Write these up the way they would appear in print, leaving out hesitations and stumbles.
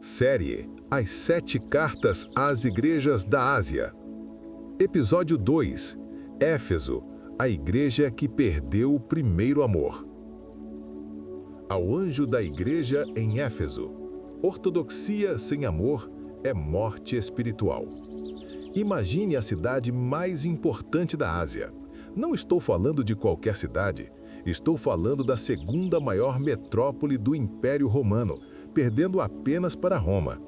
Série As 7 Cartas às Igrejas da Ásia. Episódio 2. Éfeso, a igreja que perdeu o primeiro amor. Ao anjo da igreja em Éfeso: ortodoxia sem amor é morte espiritual. Imagine a cidade mais importante da Ásia. Não estou falando de qualquer cidade. Estou falando da segunda maior metrópole do Império Romano, perdendo apenas para Roma.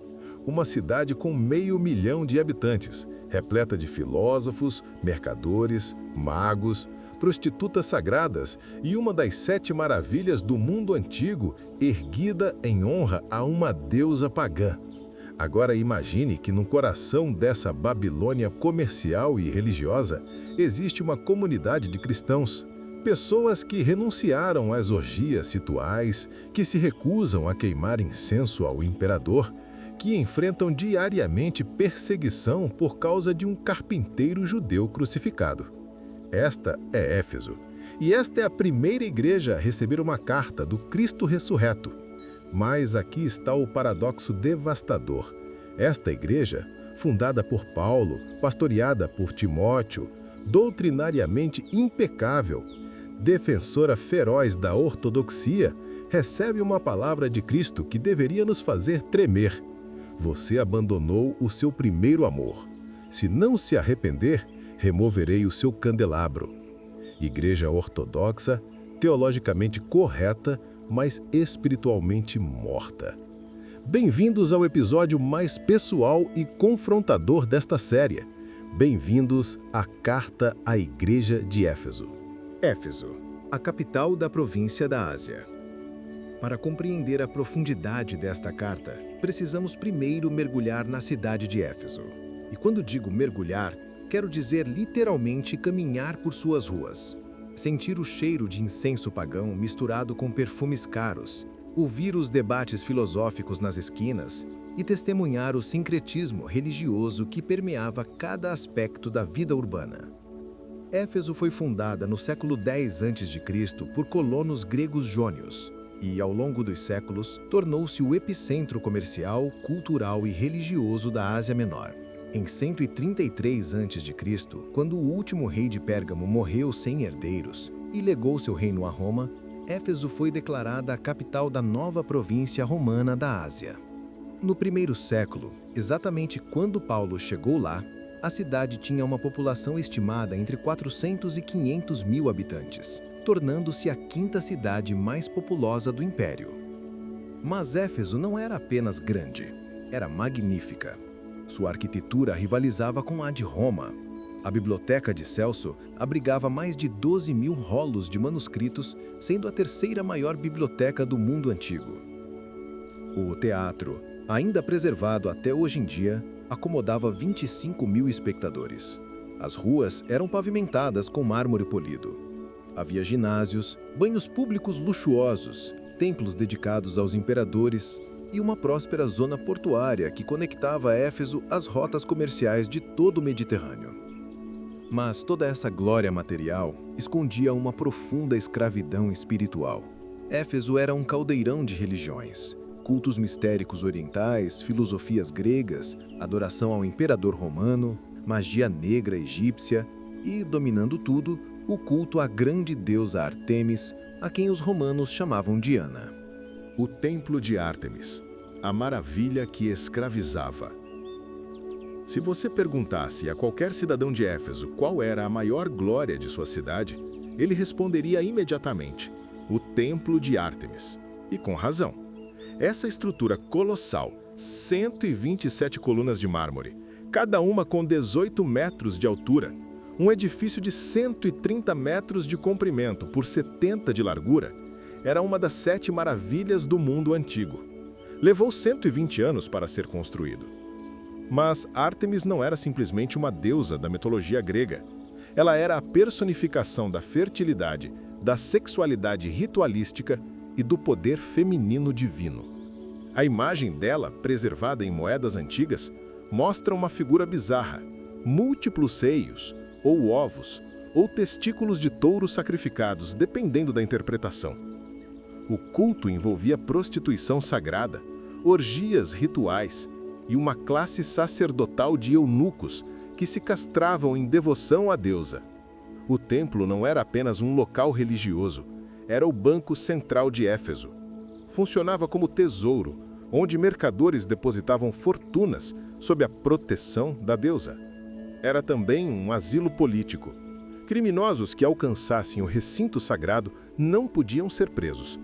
Uma cidade com 500.000 de habitantes, repleta de filósofos, mercadores, magos, prostitutas sagradas e uma das 7 maravilhas do mundo antigo, erguida em honra a uma deusa pagã. Agora imagine que no coração dessa Babilônia comercial e religiosa existe uma comunidade de cristãos. Pessoas que renunciaram às orgias rituais, que se recusam a queimar incenso ao imperador, que enfrentam diariamente perseguição por causa de um carpinteiro judeu crucificado. Esta é Éfeso, e esta é a primeira igreja a receber uma carta do Cristo ressurreto. Mas aqui está o paradoxo devastador. Esta igreja, fundada por Paulo, pastoreada por Timóteo, doutrinariamente impecável, defensora feroz da ortodoxia, recebe uma palavra de Cristo que deveria nos fazer tremer. Você abandonou o seu primeiro amor. Se não se arrepender, removerei o seu candelabro. Igreja ortodoxa, teologicamente correta, mas espiritualmente morta. Bem-vindos ao episódio mais pessoal e confrontador desta série. Bem-vindos à Carta à Igreja de Éfeso. Éfeso, a capital da província da Ásia. Para compreender a profundidade desta carta, precisamos primeiro mergulhar na cidade de Éfeso. E quando digo mergulhar, quero dizer literalmente caminhar por suas ruas. Sentir o cheiro de incenso pagão misturado com perfumes caros, ouvir os debates filosóficos nas esquinas e testemunhar o sincretismo religioso que permeava cada aspecto da vida urbana. Éfeso foi fundada no século X a.C. por colonos gregos jônios e, ao longo dos séculos, tornou-se o epicentro comercial, cultural e religioso da Ásia Menor. Em 133 a.C., quando o último rei de Pérgamo morreu sem herdeiros e legou seu reino a Roma, Éfeso foi declarada a capital da nova província romana da Ásia. No primeiro século, exatamente quando Paulo chegou lá, a cidade tinha uma população estimada entre 400 e 500 mil habitantes, tornando-se a quinta cidade mais populosa do Império. Mas Éfeso não era apenas grande, era magnífica. Sua arquitetura rivalizava com a de Roma. A biblioteca de Celso abrigava mais de 12.000 rolos de manuscritos, sendo a terceira maior biblioteca do mundo antigo. O teatro, ainda preservado até hoje em dia, acomodava 25.000 espectadores. As ruas eram pavimentadas com mármore polido. Havia ginásios, banhos públicos luxuosos, templos dedicados aos imperadores e uma próspera zona portuária que conectava Éfeso às rotas comerciais de todo o Mediterrâneo. Mas toda essa glória material escondia uma profunda escravidão espiritual. Éfeso era um caldeirão de religiões. Cultos mistéricos orientais, filosofias gregas, adoração ao imperador romano, magia negra egípcia e, dominando tudo, o culto à grande deusa Ártemis, a quem os romanos chamavam Diana. O Templo de Ártemis, a maravilha que escravizava. Se você perguntasse a qualquer cidadão de Éfeso qual era a maior glória de sua cidade, ele responderia imediatamente: o Templo de Ártemis. E com razão. Essa estrutura colossal, 127 colunas de mármore, cada uma com 18 metros de altura, um edifício de 130 metros de comprimento por 70 de largura, era uma das 7 maravilhas do mundo antigo. Levou 120 anos para ser construído. Mas Ártemis não era simplesmente uma deusa da mitologia grega. Ela era a personificação da fertilidade, da sexualidade ritualística e do poder feminino divino. A imagem dela, preservada em moedas antigas, mostra uma figura bizarra, múltiplos seios, ou ovos, ou testículos de touro sacrificados, dependendo da interpretação. O culto envolvia prostituição sagrada, orgias rituais e uma classe sacerdotal de eunucos que se castravam em devoção à deusa. O templo não era apenas um local religioso, era o banco central de Éfeso. Funcionava como tesouro, onde mercadores depositavam fortunas sob a proteção da deusa. Era também um asilo político. Criminosos que alcançassem o recinto sagrado não podiam ser presos.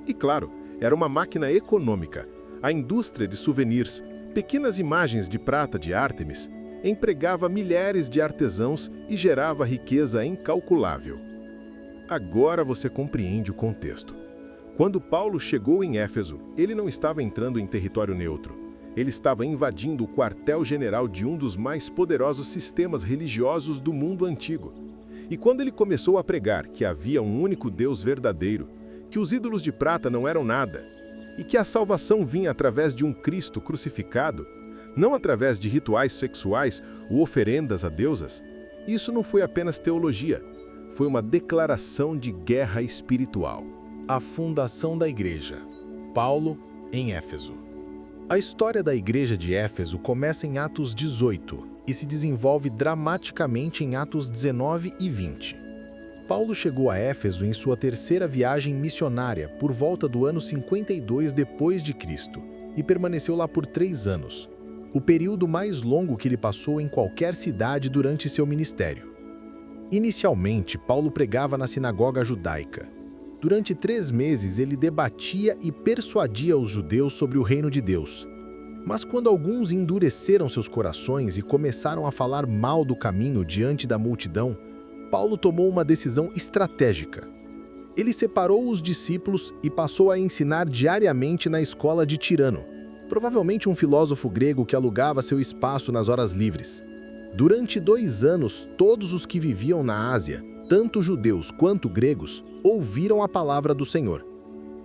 E claro, era uma máquina econômica. A indústria de souvenirs, pequenas imagens de prata de Ártemis, empregava milhares de artesãos e gerava riqueza incalculável. Agora você compreende o contexto. Quando Paulo chegou em Éfeso, ele não estava entrando em território neutro. Ele estava invadindo o quartel-general de um dos mais poderosos sistemas religiosos do mundo antigo. E quando ele começou a pregar que havia um único Deus verdadeiro, que os ídolos de prata não eram nada, e que a salvação vinha através de um Cristo crucificado, não através de rituais sexuais ou oferendas a deusas, isso não foi apenas teologia, foi uma declaração de guerra espiritual. A fundação da igreja. Paulo em Éfeso. A história da igreja de Éfeso começa em Atos 18 e se desenvolve dramaticamente em Atos 19 e 20. Paulo chegou a Éfeso em sua terceira viagem missionária por volta do ano 52 depois de Cristo e permaneceu lá por 3 anos, o período mais longo que ele passou em qualquer cidade durante seu ministério. Inicialmente, Paulo pregava na sinagoga judaica. Durante 3 meses, ele debatia e persuadia os judeus sobre o reino de Deus. Mas quando alguns endureceram seus corações e começaram a falar mal do caminho diante da multidão, Paulo tomou uma decisão estratégica. Ele separou os discípulos e passou a ensinar diariamente na escola de Tirano, provavelmente um filósofo grego que alugava seu espaço nas horas livres. Durante 2 anos, todos os que viviam na Ásia, tanto judeus quanto gregos, ouviram a palavra do Senhor.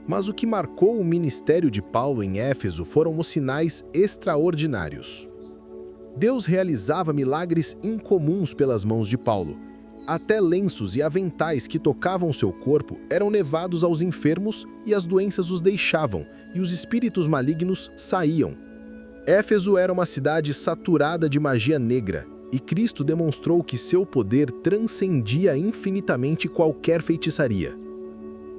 Mas o que marcou o ministério de Paulo em Éfeso foram os sinais extraordinários. Deus realizava milagres incomuns pelas mãos de Paulo. Até lenços e aventais que tocavam seu corpo eram levados aos enfermos e as doenças os deixavam, e os espíritos malignos saíam. Éfeso era uma cidade saturada de magia negra, e Cristo demonstrou que seu poder transcendia infinitamente qualquer feitiçaria.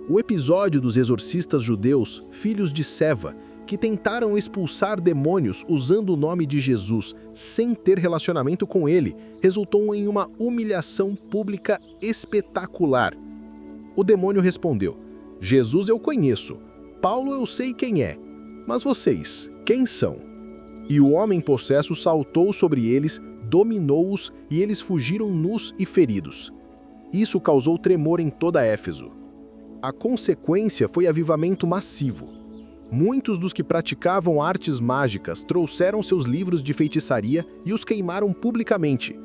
O episódio dos exorcistas judeus, filhos de Seva, que tentaram expulsar demônios usando o nome de Jesus sem ter relacionamento com ele, resultou em uma humilhação pública espetacular. O demônio respondeu: Jesus eu conheço, Paulo eu sei quem é, mas vocês, quem são? E o homem possesso saltou sobre eles, dominou-os e eles fugiram nus e feridos. Isso causou tremor em toda Éfeso. A consequência foi avivamento massivo. Muitos dos que praticavam artes mágicas trouxeram seus livros de feitiçaria e os queimaram publicamente.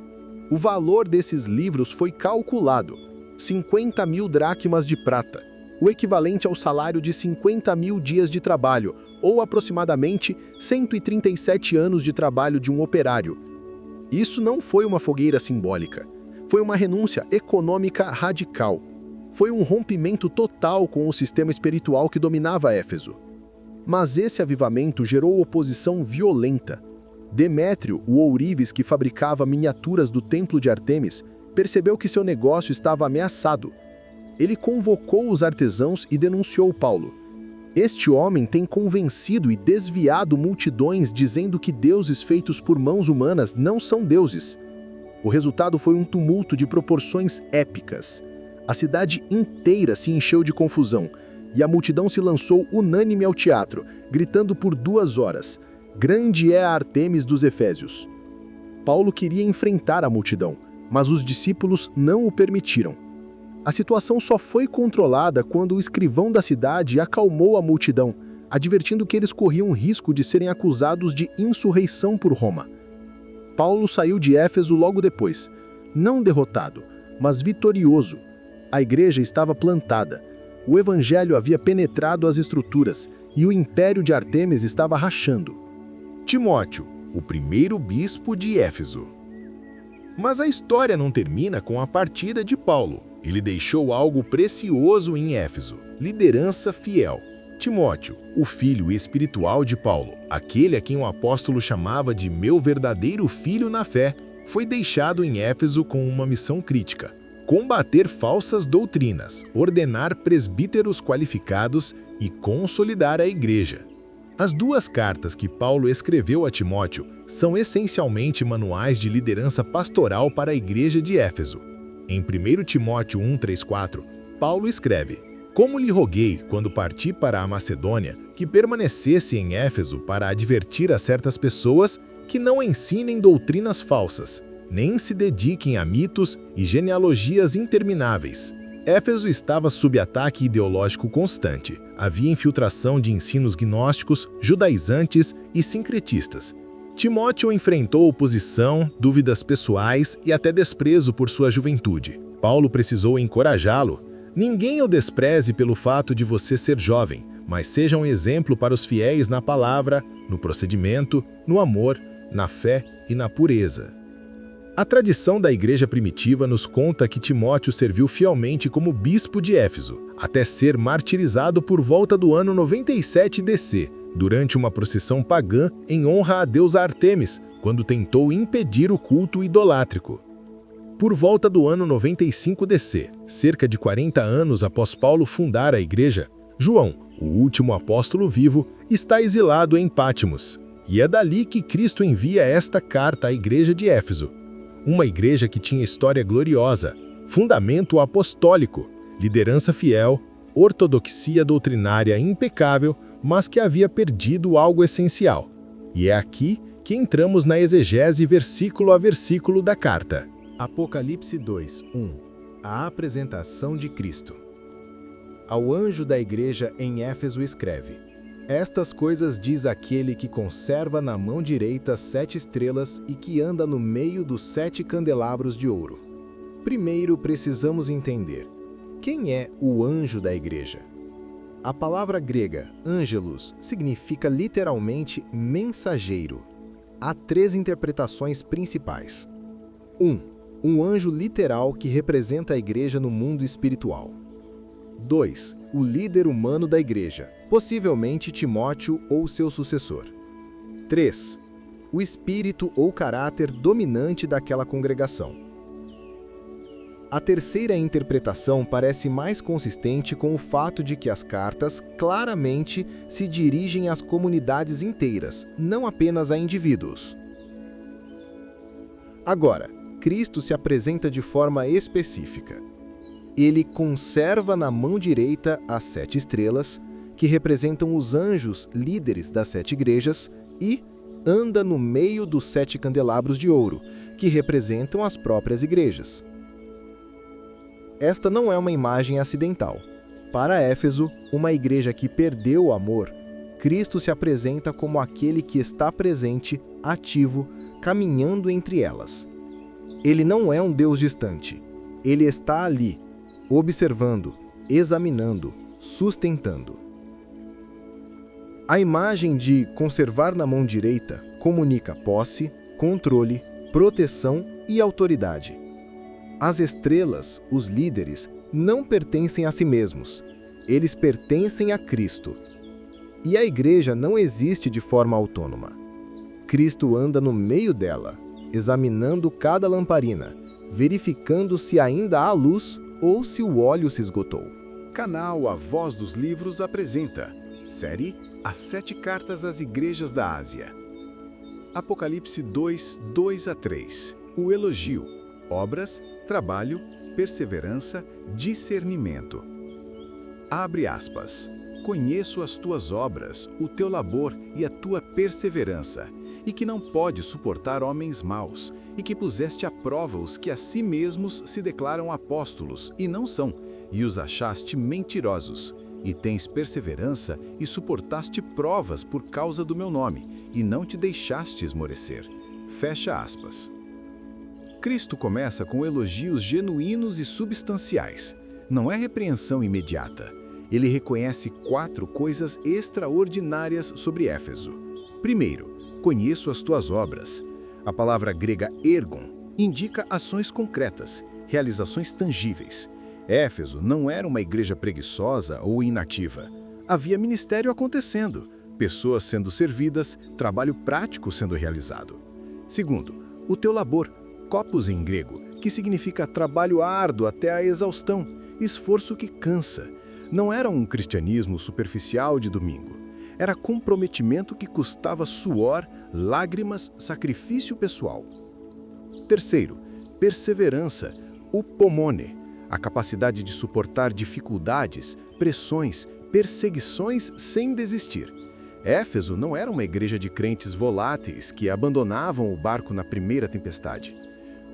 O valor desses livros foi calculado: 50.000 dracmas de prata, o equivalente ao salário de 50.000 dias de trabalho, ou aproximadamente 137 anos de trabalho de um operário. Isso não foi uma fogueira simbólica. Foi uma renúncia econômica radical. Foi um rompimento total com o sistema espiritual que dominava Éfeso. Mas esse avivamento gerou oposição violenta. Demétrio, o ourives que fabricava miniaturas do templo de Ártemis, percebeu que seu negócio estava ameaçado. Ele convocou os artesãos e denunciou Paulo. Este homem tem convencido e desviado multidões dizendo que deuses feitos por mãos humanas não são deuses. O resultado foi um tumulto de proporções épicas. A cidade inteira se encheu de confusão e a multidão se lançou unânime ao teatro, gritando por 2 horas: "Grande é a Ártemis dos Efésios!" Paulo queria enfrentar a multidão, mas os discípulos não o permitiram. A situação só foi controlada quando o escrivão da cidade acalmou a multidão, advertindo que eles corriam risco de serem acusados de insurreição por Roma. Paulo saiu de Éfeso logo depois, não derrotado, mas vitorioso. A igreja estava plantada, o evangelho havia penetrado as estruturas e o império de Ártemis estava rachando. Timóteo, o primeiro bispo de Éfeso. Mas a história não termina com a partida de Paulo. Ele deixou algo precioso em Éfeso: liderança fiel. Timóteo, o filho espiritual de Paulo, aquele a quem o apóstolo chamava de meu verdadeiro filho na fé, foi deixado em Éfeso com uma missão crítica: combater falsas doutrinas, ordenar presbíteros qualificados e consolidar a igreja. As duas cartas que Paulo escreveu a Timóteo são essencialmente manuais de liderança pastoral para a igreja de Éfeso. Em 1 Timóteo 1:3-4, Paulo escreve: Como lhe roguei, quando parti para a Macedônia, que permanecesse em Éfeso para advertir a certas pessoas que não ensinem doutrinas falsas, nem se dediquem a mitos e genealogias intermináveis. Éfeso estava sob ataque ideológico constante. Havia infiltração de ensinos gnósticos, judaizantes e sincretistas. Timóteo enfrentou oposição, dúvidas pessoais e até desprezo por sua juventude. Paulo precisou encorajá-lo. Ninguém o despreze pelo fato de você ser jovem, mas seja um exemplo para os fiéis na palavra, no procedimento, no amor, na fé e na pureza. A tradição da igreja primitiva nos conta que Timóteo serviu fielmente como bispo de Éfeso, até ser martirizado por volta do ano 97 DC, durante uma procissão pagã em honra à deusa Ártemis, quando tentou impedir o culto idolátrico. Por volta do ano 95 DC, cerca de 40 anos após Paulo fundar a igreja, João, o último apóstolo vivo, está exilado em Pátimos. E é dali que Cristo envia esta carta à igreja de Éfeso. Uma igreja que tinha história gloriosa, fundamento apostólico, liderança fiel, ortodoxia doutrinária impecável, mas que havia perdido algo essencial. E é aqui que entramos na exegese versículo a versículo da carta. Apocalipse 2:1. A apresentação de Cristo. Ao anjo da igreja em Éfeso escreve: Estas coisas diz aquele que conserva na mão direita 7 estrelas e que anda no meio dos 7 candelabros de ouro. Primeiro precisamos entender: quem é o anjo da igreja? A palavra grega angelos significa literalmente mensageiro. Há 3 interpretações principais. 1. Um anjo literal que representa a igreja no mundo espiritual. 2. O líder humano da igreja, possivelmente Timóteo ou seu sucessor. 3. O espírito ou caráter dominante daquela congregação. A terceira interpretação parece mais consistente com o fato de que as cartas claramente se dirigem às comunidades inteiras, não apenas a indivíduos. Agora, Cristo se apresenta de forma específica. Ele conserva na mão direita as 7 estrelas, que representam os anjos líderes das 7 igrejas, e anda no meio dos 7 candelabros de ouro, que representam as próprias igrejas. Esta não é uma imagem acidental. Para Éfeso, uma igreja que perdeu o amor, Cristo se apresenta como aquele que está presente, ativo, caminhando entre elas. Ele não é um Deus distante. Ele está ali, observando, examinando, sustentando. A imagem de conservar na mão direita comunica posse, controle, proteção e autoridade. As estrelas, os líderes, não pertencem a si mesmos. Eles pertencem a Cristo. E a igreja não existe de forma autônoma. Cristo anda no meio dela, examinando cada lamparina, verificando se ainda há luz ou se o óleo se esgotou. Canal A Voz dos Livros apresenta série As 7 Cartas às Igrejas da Ásia. Apocalipse 2, 2-3. O elogio. Obras, trabalho, perseverança, discernimento. Abre aspas. Conheço as tuas obras, o teu labor e a tua perseverança, e que não podes suportar homens maus, e que puseste à prova os que a si mesmos se declaram apóstolos, e não são, e os achaste mentirosos. E tens perseverança e suportaste provas por causa do meu nome, e não te deixaste esmorecer. Fecha aspas. Cristo começa com elogios genuínos e substanciais. Não é repreensão imediata. Ele reconhece 4 coisas extraordinárias sobre Éfeso. Primeiro, conheço as tuas obras. A palavra grega ergon indica ações concretas, realizações tangíveis. Éfeso não era uma igreja preguiçosa ou inativa. Havia ministério acontecendo, pessoas sendo servidas, trabalho prático sendo realizado. Segundo, o teu labor, kopos em grego, que significa trabalho árduo até a exaustão, esforço que cansa. Não era um cristianismo superficial de domingo. Era comprometimento que custava suor, lágrimas, sacrifício pessoal. Terceiro, perseverança, upomone, a capacidade de suportar dificuldades, pressões, perseguições sem desistir. Éfeso não era uma igreja de crentes voláteis que abandonavam o barco na primeira tempestade.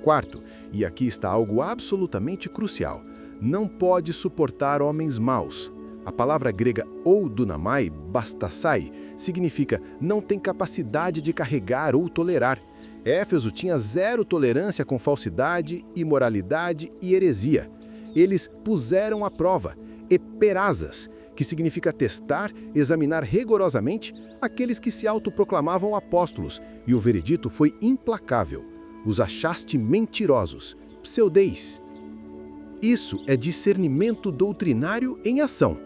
Quarto, e aqui está algo absolutamente crucial, não pode suportar homens maus. A palavra grega ou dunamai, bastassai, significa não tem capacidade de carregar ou tolerar. Éfeso tinha zero tolerância com falsidade, imoralidade e heresia. Eles puseram à prova, eperasas, que significa testar, examinar rigorosamente aqueles que se autoproclamavam apóstolos, e o veredito foi implacável. Os achaste mentirosos, pseudeis. Isso é discernimento doutrinário em ação.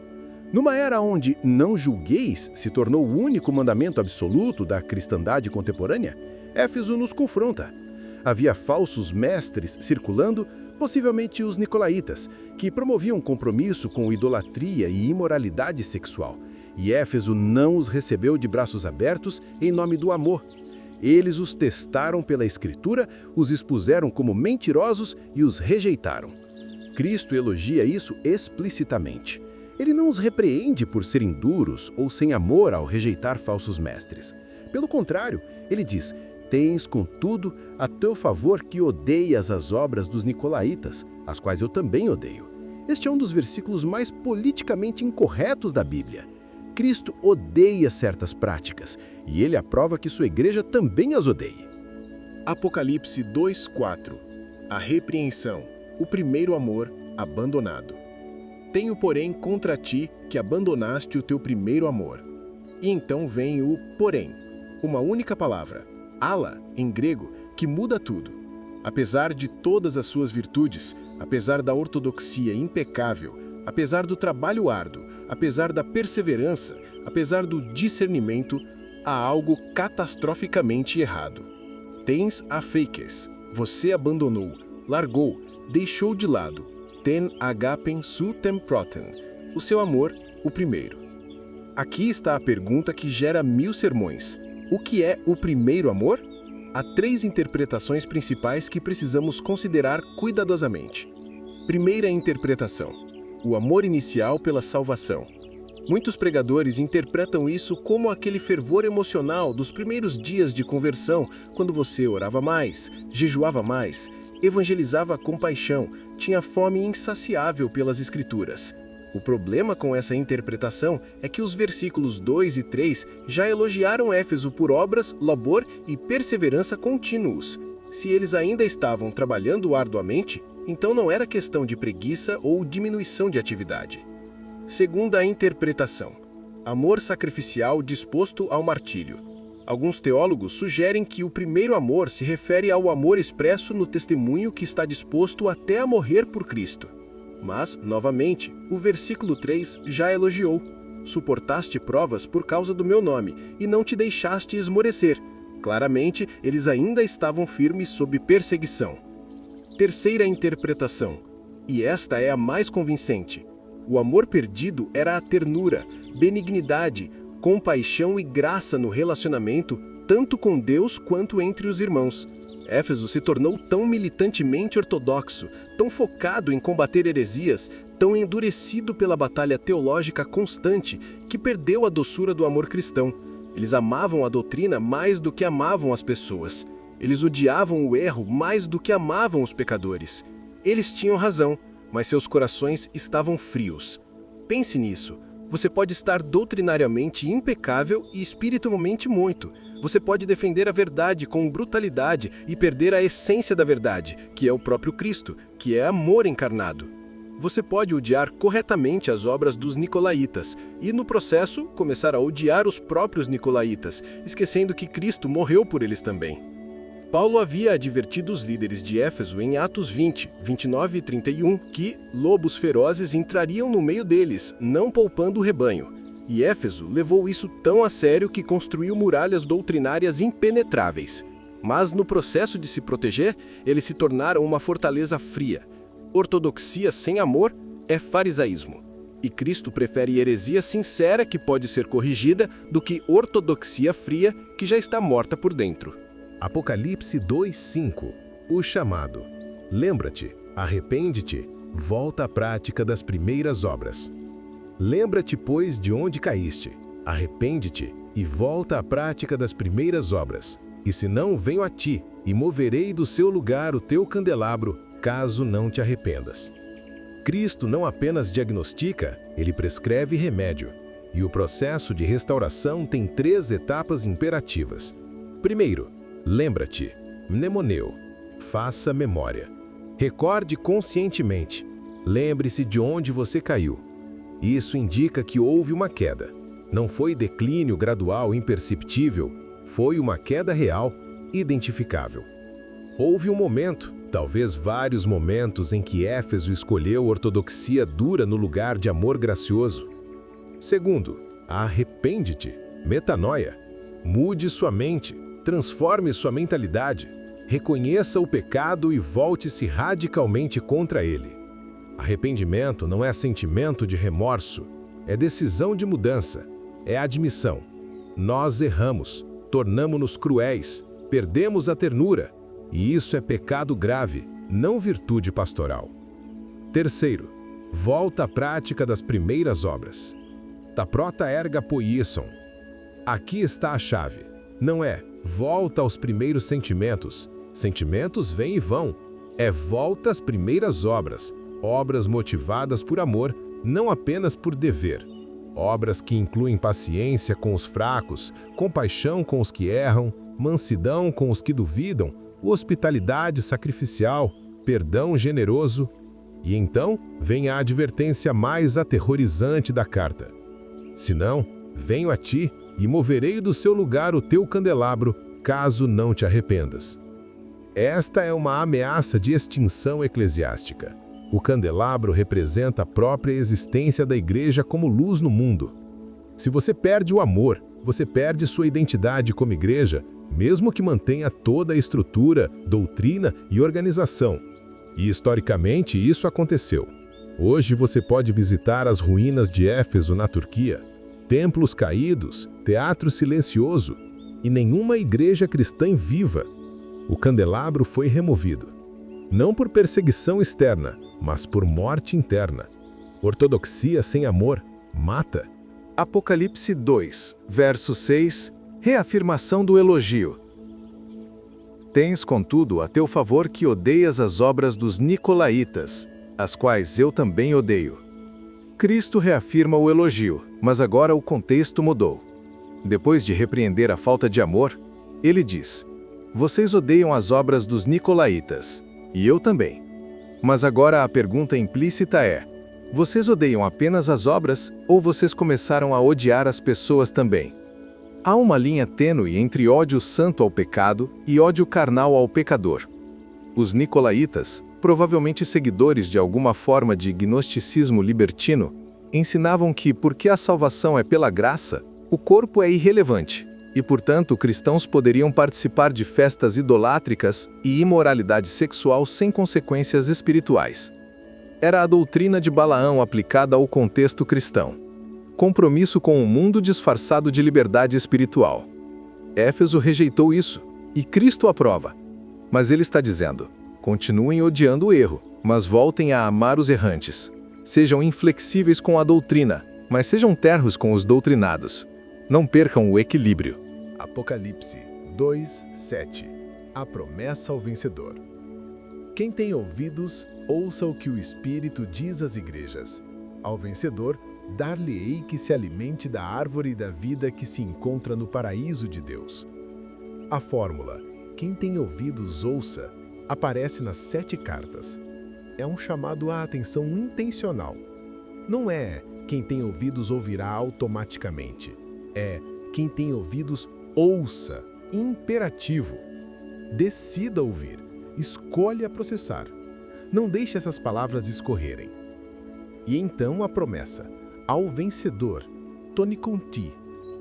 Numa era onde não julgueis se tornou o único mandamento absoluto da cristandade contemporânea, Éfeso nos confronta. Havia falsos mestres circulando, possivelmente os nicolaítas, que promoviam compromisso com idolatria e imoralidade sexual. E Éfeso não os recebeu de braços abertos em nome do amor. Eles os testaram pela Escritura, os expuseram como mentirosos e os rejeitaram. Cristo elogia isso explicitamente. Ele não os repreende por serem duros ou sem amor ao rejeitar falsos mestres. Pelo contrário, ele diz: tens, contudo, a teu favor que odeias as obras dos nicolaítas, as quais eu também odeio. Este é um dos versículos mais politicamente incorretos da Bíblia. Cristo odeia certas práticas, e ele aprova que sua igreja também as odeie. Apocalipse 2:4. A repreensão, o primeiro amor abandonado. Tenho, porém, contra ti que abandonaste o teu primeiro amor. E então vem o porém, uma única palavra, ala, em grego, que muda tudo. Apesar de todas as suas virtudes, apesar da ortodoxia impecável, apesar do trabalho árduo, apesar da perseverança, apesar do discernimento, há algo catastroficamente errado. Tens afeikes, você abandonou, largou, deixou de lado, ten agapen sutem proten, o seu amor, o primeiro. Aqui está a pergunta que gera 1000 sermões. O que é o primeiro amor? Há 3 interpretações principais que precisamos considerar cuidadosamente. Primeira interpretação: o amor inicial pela salvação. Muitos pregadores interpretam isso como aquele fervor emocional dos primeiros dias de conversão, quando você orava mais, jejuava mais, evangelizava com paixão, tinha fome insaciável pelas Escrituras. O problema com essa interpretação é que os versículos 2 e 3 já elogiaram Éfeso por obras, labor e perseverança contínuos. Se eles ainda estavam trabalhando arduamente, então não era questão de preguiça ou diminuição de atividade. Segunda interpretação: amor sacrificial disposto ao martírio. Alguns teólogos sugerem que o primeiro amor se refere ao amor expresso no testemunho que está disposto até a morrer por Cristo. Mas, novamente, o versículo 3 já elogiou: suportaste provas por causa do meu nome, e não te deixaste esmorecer. Claramente, eles ainda estavam firmes sob perseguição. Terceira interpretação, e esta é a mais convincente: o amor perdido era a ternura, benignidade, compaixão e graça no relacionamento, tanto com Deus quanto entre os irmãos. Éfeso se tornou tão militantemente ortodoxo, tão focado em combater heresias, tão endurecido pela batalha teológica constante, que perdeu a doçura do amor cristão. Eles amavam a doutrina mais do que amavam as pessoas. Eles odiavam o erro mais do que amavam os pecadores. Eles tinham razão, mas seus corações estavam frios. Pense nisso. Você pode estar doutrinariamente impecável e espiritualmente muito. Você pode defender a verdade com brutalidade e perder a essência da verdade, que é o próprio Cristo, que é amor encarnado. Você pode odiar corretamente as obras dos nicolaítas e, no processo, começar a odiar os próprios nicolaítas, esquecendo que Cristo morreu por eles também. Paulo havia advertido os líderes de Éfeso em Atos 20, 29 e 31 que lobos ferozes entrariam no meio deles, não poupando o rebanho. E Éfeso levou isso tão a sério que construiu muralhas doutrinárias impenetráveis. Mas no processo de se proteger, eles se tornaram uma fortaleza fria. Ortodoxia sem amor é farisaísmo. E Cristo prefere heresia sincera que pode ser corrigida do que ortodoxia fria que já está morta por dentro. Apocalipse 2:5. O chamado. Lembra-te, arrepende-te, volta à prática das primeiras obras. Lembra-te, pois, de onde caíste. Arrepende-te e volta à prática das primeiras obras. E se não, venho a ti, e moverei do seu lugar o teu candelabro, caso não te arrependas. Cristo não apenas diagnostica, ele prescreve remédio. E o processo de restauração tem 3 etapas imperativas. Primeiro, lembra-te, mnemoneu, faça memória. Recorde conscientemente, lembre-se de onde você caiu. Isso indica que houve uma queda. Não foi declínio gradual imperceptível, foi uma queda real, identificável. Houve um momento, talvez vários momentos, em que Éfeso escolheu ortodoxia dura no lugar de amor gracioso. Segundo, arrepende-te, metanoia. Mude sua mente, transforme sua mentalidade, reconheça o pecado e volte-se radicalmente contra ele. Arrependimento não é sentimento de remorso, é decisão de mudança, é admissão. Nós erramos, tornamo-nos cruéis, perdemos a ternura, e isso é pecado grave, não virtude pastoral. Terceiro, volta à prática das primeiras obras. Ta prota erga poiesson. Aqui está a chave. Não é volta aos primeiros sentimentos. Sentimentos vêm e vão. É volta às primeiras obras. Obras motivadas por amor, não apenas por dever. Obras que incluem paciência com os fracos, compaixão com os que erram, mansidão com os que duvidam, hospitalidade sacrificial, perdão generoso. E então vem a advertência mais aterrorizante da carta. Se não, venho a ti e moverei do seu lugar o teu candelabro, caso não te arrependas. Esta é uma ameaça de extinção eclesiástica. O candelabro representa a própria existência da igreja como luz no mundo. Se você perde o amor, você perde sua identidade como igreja, mesmo que mantenha toda a estrutura, doutrina e organização. E historicamente isso aconteceu. Hoje você pode visitar as ruínas de Éfeso na Turquia, templos caídos, teatro silencioso e nenhuma igreja cristã viva. O candelabro foi removido. Não por perseguição externa, mas por morte interna. Ortodoxia sem amor mata. Apocalipse 2, verso 6, reafirmação do elogio. Tens, contudo, a teu favor que odeias as obras dos nicolaítas, as quais eu também odeio. Cristo reafirma o elogio, mas agora o contexto mudou. Depois de repreender a falta de amor, ele diz: vocês odeiam as obras dos nicolaítas, e eu também. Mas agora a pergunta implícita é: vocês odeiam apenas as obras, ou vocês começaram a odiar as pessoas também? Há uma linha tênue entre ódio santo ao pecado e ódio carnal ao pecador. Os nicolaítas, provavelmente seguidores de alguma forma de gnosticismo libertino, ensinavam que, porque a salvação é pela graça, o corpo é irrelevante, e, portanto, cristãos poderiam participar de festas idolátricas e imoralidade sexual sem consequências espirituais. Era a doutrina de Balaão aplicada ao contexto cristão. Compromisso com o mundo disfarçado de liberdade espiritual. Éfeso rejeitou isso, e Cristo aprova. Mas ele está dizendo: continuem odiando o erro, mas voltem a amar os errantes. Sejam inflexíveis com a doutrina, mas sejam terros com os doutrinados. Não percam o equilíbrio. Apocalipse 2:7. A promessa ao vencedor. Quem tem ouvidos, ouça o que o Espírito diz às igrejas. Ao vencedor, dar-lhe-ei que se alimente da árvore da vida que se encontra no paraíso de Deus. A fórmula "quem tem ouvidos, ouça" aparece nas 7 cartas. É um chamado à atenção intencional. Não é "quem tem ouvidos ouvirá automaticamente". É "quem tem ouvidos, ouça", imperativo. Decida ouvir, escolha processar. Não deixe essas palavras escorrerem. E então a promessa: ao vencedor. tonikonti,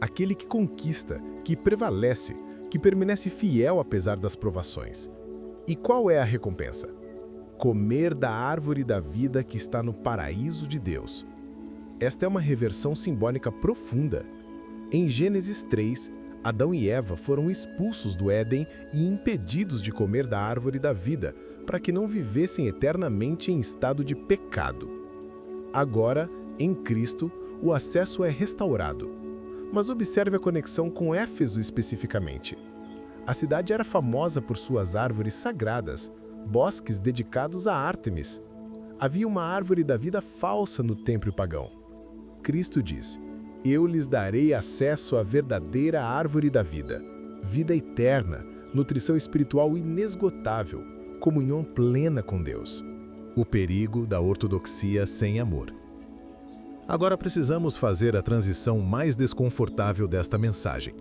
aquele que conquista, que prevalece, que permanece fiel apesar das provações. E qual é a recompensa? Comer da árvore da vida que está no paraíso de Deus. Esta é uma reversão simbólica profunda. Em Gênesis 3, Adão e Eva foram expulsos do Éden e impedidos de comer da árvore da vida, para que não vivessem eternamente em estado de pecado. Agora, em Cristo, o acesso é restaurado. Mas observe a conexão com Éfeso especificamente. A cidade era famosa por suas árvores sagradas, bosques dedicados a Ártemis. Havia uma árvore da vida falsa no templo pagão. Cristo diz: eu lhes darei acesso à verdadeira árvore da vida, vida eterna, nutrição espiritual inesgotável, comunhão plena com Deus. O perigo da ortodoxia sem amor. Agora precisamos fazer a transição mais desconfortável desta mensagem,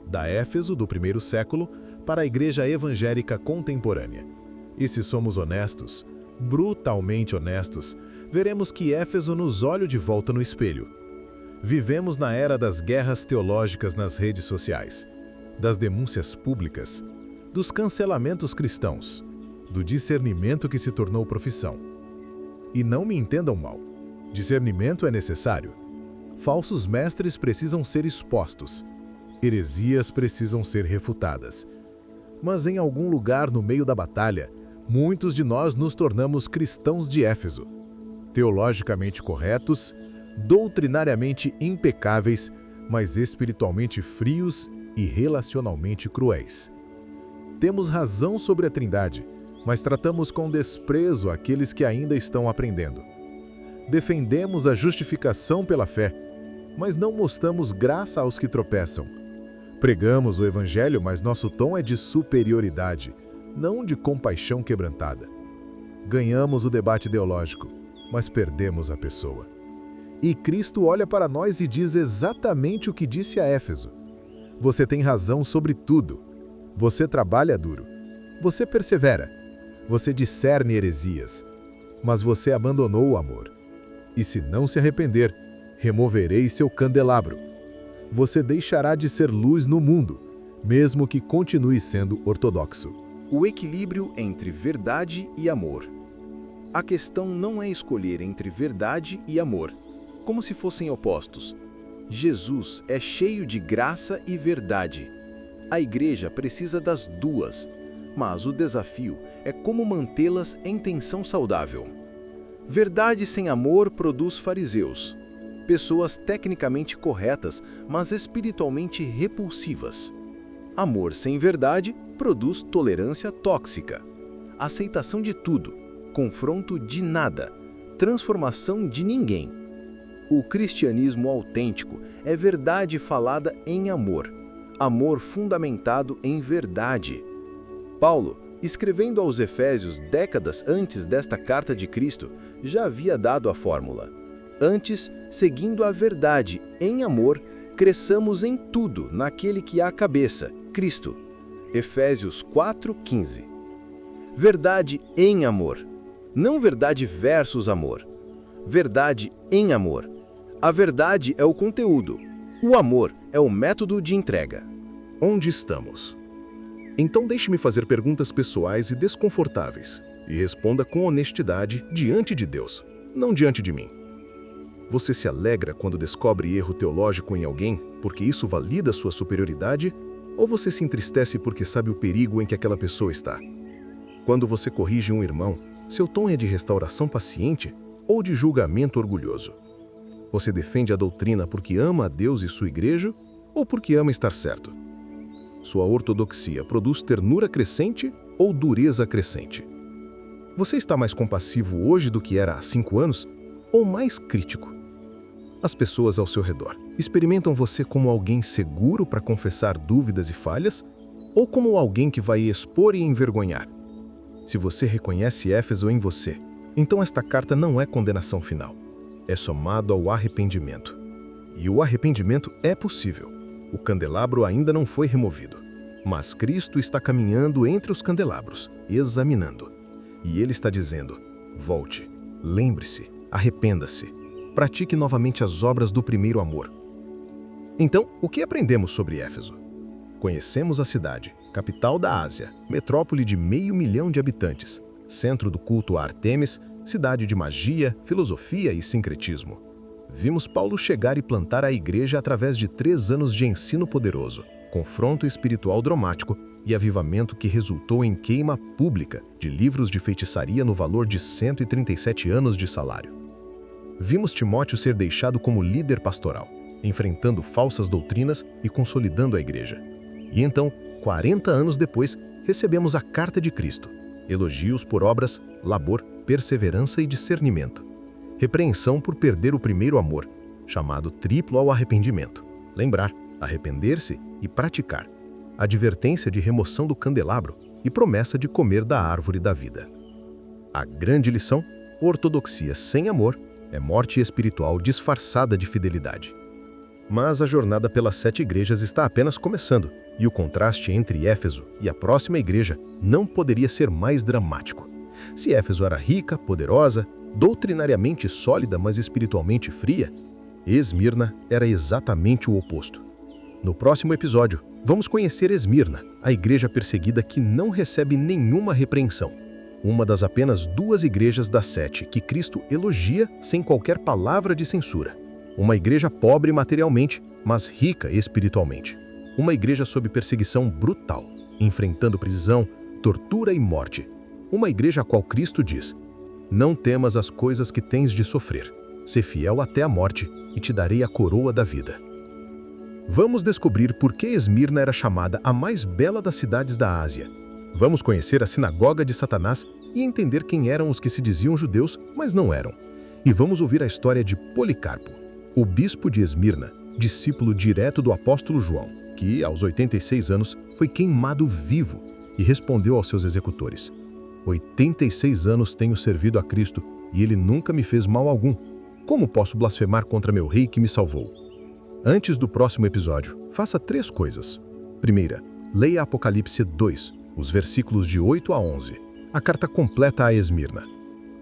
da Éfeso do primeiro século para a igreja evangélica contemporânea. E se somos honestos, brutalmente honestos, veremos que Éfeso nos olha de volta no espelho. Vivemos na era das guerras teológicas nas redes sociais, das denúncias públicas, dos cancelamentos cristãos, do discernimento que se tornou profissão. E não me entendam mal, discernimento é necessário. Falsos mestres precisam ser expostos, heresias precisam ser refutadas. Mas em algum lugar no meio da batalha, muitos de nós nos tornamos cristãos de Éfeso, teologicamente corretos, doutrinariamente impecáveis, mas espiritualmente frios e relacionalmente cruéis. Temos razão sobre a Trindade, mas tratamos com desprezo aqueles que ainda estão aprendendo. Defendemos a justificação pela fé, mas não mostramos graça aos que tropeçam. Pregamos o Evangelho, mas nosso tom é de superioridade, não de compaixão quebrantada. Ganhamos o debate ideológico, mas perdemos a pessoa. E Cristo olha para nós e diz exatamente o que disse a Éfeso. Você tem razão sobre tudo. Você trabalha duro. Você persevera. Você discerne heresias. Mas você abandonou o amor. E se não se arrepender, removerei seu candelabro. Você deixará de ser luz no mundo, mesmo que continue sendo ortodoxo. O equilíbrio entre verdade e amor. A questão não é escolher entre verdade e amor, como se fossem opostos. Jesus é cheio de graça e verdade. A igreja precisa das duas, mas o desafio é como mantê-las em tensão saudável. Verdade sem amor produz fariseus, pessoas tecnicamente corretas, mas espiritualmente repulsivas. Amor sem verdade produz tolerância tóxica, aceitação de tudo, confronto de nada, transformação de ninguém. O cristianismo autêntico é verdade falada em amor, amor fundamentado em verdade. Paulo, escrevendo aos Efésios décadas antes desta carta de Cristo, já havia dado a fórmula. Antes, seguindo a verdade em amor, cresçamos em tudo naquele que é a cabeça, Cristo. Efésios 4:15. Verdade em amor. Não verdade versus amor. Verdade em amor. A verdade é o conteúdo. O amor é o método de entrega. Onde estamos? Então deixe-me fazer perguntas pessoais e desconfortáveis, e responda com honestidade diante de Deus, não diante de mim. Você se alegra quando descobre erro teológico em alguém, porque isso valida sua superioridade, ou você se entristece porque sabe o perigo em que aquela pessoa está? Quando você corrige um irmão, seu tom é de restauração paciente ou de julgamento orgulhoso? Você defende a doutrina porque ama a Deus e sua igreja, ou porque ama estar certo? Sua ortodoxia produz ternura crescente ou dureza crescente? Você está mais compassivo hoje do que era há 5 anos, ou mais crítico? As pessoas ao seu redor experimentam você como alguém seguro para confessar dúvidas e falhas, ou como alguém que vai expor e envergonhar? Se você reconhece Éfeso em você, então esta carta não é condenação final. É somado ao arrependimento. E o arrependimento é possível. O candelabro ainda não foi removido. Mas Cristo está caminhando entre os candelabros, examinando. E Ele está dizendo: volte, lembre-se, arrependa-se. Pratique novamente as obras do primeiro amor. Então, o que aprendemos sobre Éfeso? Conhecemos a cidade, capital da Ásia, metrópole de 500 mil de habitantes, centro do culto a Ártemis, cidade de magia, filosofia e sincretismo. Vimos Paulo chegar e plantar a igreja através de 3 anos de ensino poderoso, confronto espiritual dramático e avivamento que resultou em queima pública de livros de feitiçaria no valor de 137 anos de salário. Vimos Timóteo ser deixado como líder pastoral, enfrentando falsas doutrinas e consolidando a igreja. E então, 40 anos depois, recebemos a carta de Cristo, elogios por obras, labor, perseverança e discernimento. Repreensão por perder o primeiro amor, chamado triplo ao arrependimento. Lembrar, arrepender-se e praticar. Advertência de remoção do candelabro e promessa de comer da árvore da vida. A grande lição: ortodoxia sem amor é morte espiritual disfarçada de fidelidade. Mas a jornada pelas 7 igrejas está apenas começando, e o contraste entre Éfeso e a próxima igreja não poderia ser mais dramático. Se Éfeso era rica, poderosa, doutrinariamente sólida, mas espiritualmente fria, Esmirna era exatamente o oposto. No próximo episódio, vamos conhecer Esmirna, a igreja perseguida que não recebe nenhuma repreensão. Uma das apenas 2 igrejas das 7 que Cristo elogia sem qualquer palavra de censura. Uma igreja pobre materialmente, mas rica espiritualmente. Uma igreja sob perseguição brutal, enfrentando prisão, tortura e morte. Uma igreja a qual Cristo diz: não temas as coisas que tens de sofrer. Sê fiel até a morte e te darei a coroa da vida. Vamos descobrir por que Esmirna era chamada a mais bela das cidades da Ásia. Vamos conhecer a sinagoga de Satanás e entender quem eram os que se diziam judeus, mas não eram. E vamos ouvir a história de Policarpo, o bispo de Esmirna, discípulo direto do apóstolo João, que, aos 86 anos, foi queimado vivo e respondeu aos seus executores: 86 anos tenho servido a Cristo e ele nunca me fez mal algum. Como posso blasfemar contra meu rei que me salvou? Antes do próximo episódio, faça 3 coisas. Primeira, leia Apocalipse 2, os versículos de 8 a 11, a carta completa a Esmirna.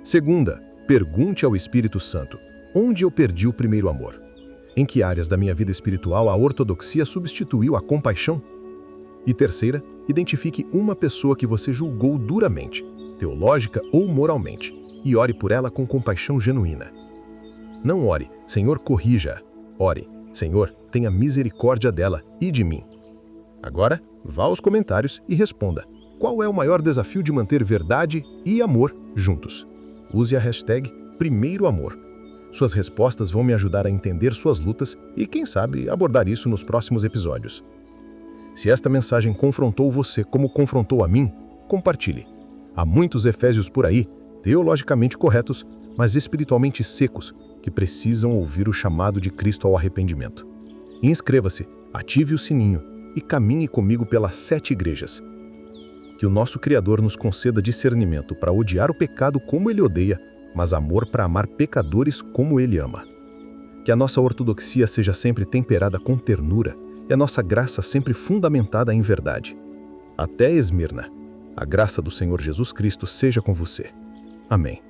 Segunda, pergunte ao Espírito Santo: onde eu perdi o primeiro amor? Em que áreas da minha vida espiritual a ortodoxia substituiu a compaixão? E terceira, identifique uma pessoa que você julgou duramente, teológica ou moralmente, e ore por ela com compaixão genuína. Não ore: Senhor, corrija. Ore: Senhor, tenha misericórdia dela e de mim. Agora, vá aos comentários e responda: qual é o maior desafio de manter verdade e amor juntos? Use a hashtag #PrimeiroAmor. Suas respostas vão me ajudar a entender suas lutas e, quem sabe, abordar isso nos próximos episódios. Se esta mensagem confrontou você como confrontou a mim, compartilhe. Há muitos Efésios por aí, teologicamente corretos, mas espiritualmente secos, que precisam ouvir o chamado de Cristo ao arrependimento. Inscreva-se, ative o sininho e caminhe comigo pelas 7 igrejas. Que o nosso Criador nos conceda discernimento para odiar o pecado como Ele odeia, mas amor para amar pecadores como Ele ama. Que a nossa ortodoxia seja sempre temperada com ternura e a nossa graça sempre fundamentada em verdade. Até Esmirna. A graça do Senhor Jesus Cristo seja com você. Amém.